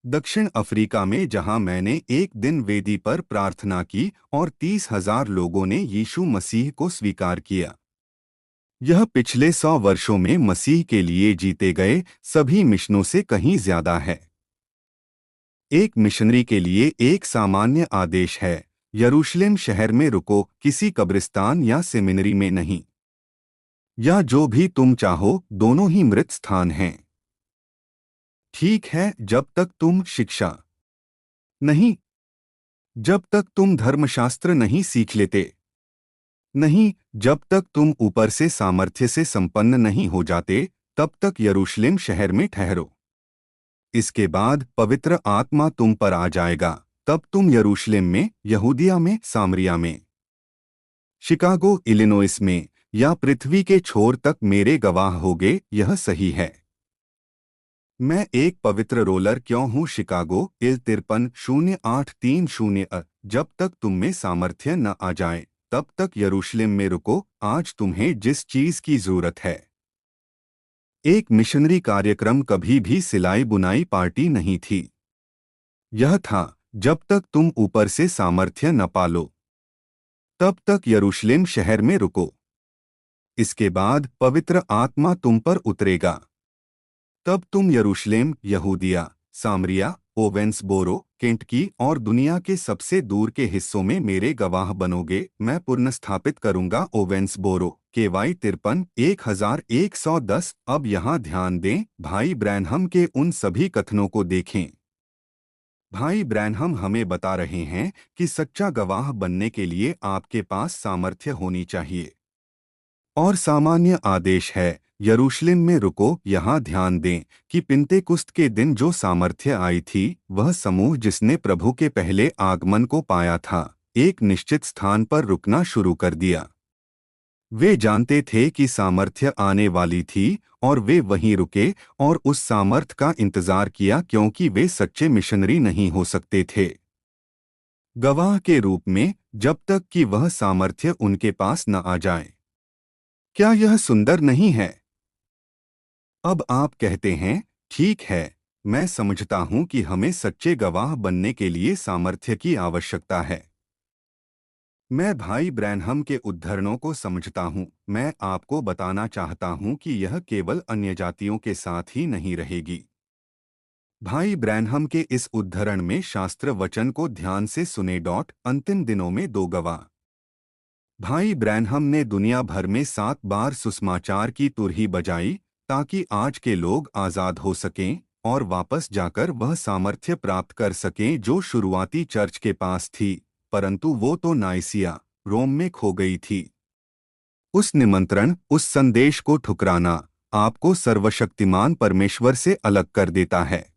दक्षिण अफ्रीका में जहां मैंने एक दिन वेदी पर प्रार्थना की और 30,000 लोगों ने यीशु मसीह को स्वीकार किया। यह पिछले 100 वर्षों में मसीह के लिए जीते गए सभी मिशनों से कहीं ज्यादा है। एक मिशनरी के लिए एक सामान्य आदेश है, यरूशलेम शहर में रुको, किसी कब्रिस्तान या सेमिनरी में नहीं। या जो भी तुम चाहो, दोनों ही मृत स्थान हैं। ठीक है, जब तक तुम शिक्षा नहीं, जब तक तुम धर्मशास्त्र नहीं सीख लेते, नहीं, जब तक तुम ऊपर से सामर्थ्य से संपन्न नहीं हो जाते, तब तक यरूशलेम शहर में ठहरो। इसके बाद पवित्र आत्मा तुम पर आ जाएगा, तब तुम यरूशलेम में, यहूदिया में, सामरिया में, शिकागो, इलिनोइस में या पृथ्वी के छोर तक मेरे गवाह होगे। यह सही है। मैं एक पवित्र रोलर क्यों हूँ? शिकागो, इल 53 0830। जब तक तुम में सामर्थ्य न आ जाए, तब तक यरूशलेम में रुको। आज तुम्हें जिस चीज की जरूरत है। एक मिशनरी कार्यक्रम कभी भी सिलाई बुनाई पार्टी नहीं थी। यह था, जब तक तुम ऊपर से सामर्थ्य न पालो, तब तक यरूशलेम शहर में रुको। इसके बाद पवित्र आत्मा तुम पर उतरेगा, तब तुम यरूशलेम, यहूदिया, सामरिया, ओवेंसबोरो, केंटकी और दुनिया के सबसे दूर के हिस्सों में मेरे गवाह बनोगे। मैं पुनर्स्थापित करूंगा ओवेंसबोरो। KY 53 1110। अब यहाँ ध्यान दें, भाई ब्रैनहम के उन सभी कथनों को देखें। भाई ब्रैनहम हमें बता रहे हैं कि सच्चा गवाह बनने के लिए आपके पास सामर्थ्य होनी चाहिए। और सामान्य आदेश है, यरूशलेम में रुको। यहाँ ध्यान दें कि पिन्तेकुस्त के दिन जो सामर्थ्य आई थी, वह समूह जिसने प्रभु के पहले आगमन को पाया था, एक निश्चित स्थान पर रुकना शुरू कर दिया। वे जानते थे कि सामर्थ्य आने वाली थी और वे वहीं रुके और उस सामर्थ्य का इंतजार किया, क्योंकि वे सच्चे मिशनरी नहीं हो सकते थे गवाह के रूप में जब तक कि वह सामर्थ्य उनके पास न आ जाए। क्या यह सुंदर नहीं है? अब आप कहते हैं, ठीक है, मैं समझता हूं कि हमें सच्चे गवाह बनने के लिए सामर्थ्य की आवश्यकता है। मैं भाई ब्रैनहम के उद्धरणों को समझता हूं। मैं आपको बताना चाहता हूं कि यह केवल अन्य जातियों के साथ ही नहीं रहेगी। भाई ब्रैनहम के इस उद्धरण में शास्त्र वचन को ध्यान से सुने। अंतिम दिनों में दो गवाह। भाई ब्रैनहम ने दुनिया भर में 7 बार सुसमाचार की तुरही बजाई, ताकि आज के लोग आज़ाद हो सकें और वापस जाकर वह सामर्थ्य प्राप्त कर सकें जो शुरुआती चर्च के पास थी, परंतु वो तो नाइसिया, रोम में खो गई थी। उस निमंत्रण, उस संदेश को ठुकराना आपको सर्वशक्तिमान परमेश्वर से अलग कर देता है।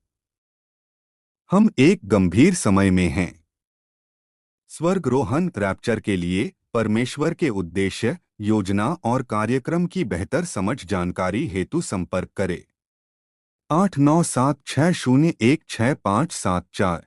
हम एक गंभीर समय में हैं। स्वर्गरोहण, रैप्चर के लिए परमेश्वर के उद्देश्य, योजना और कार्यक्रम की बेहतर समझ जानकारी हेतु संपर्क करें। 8976016574।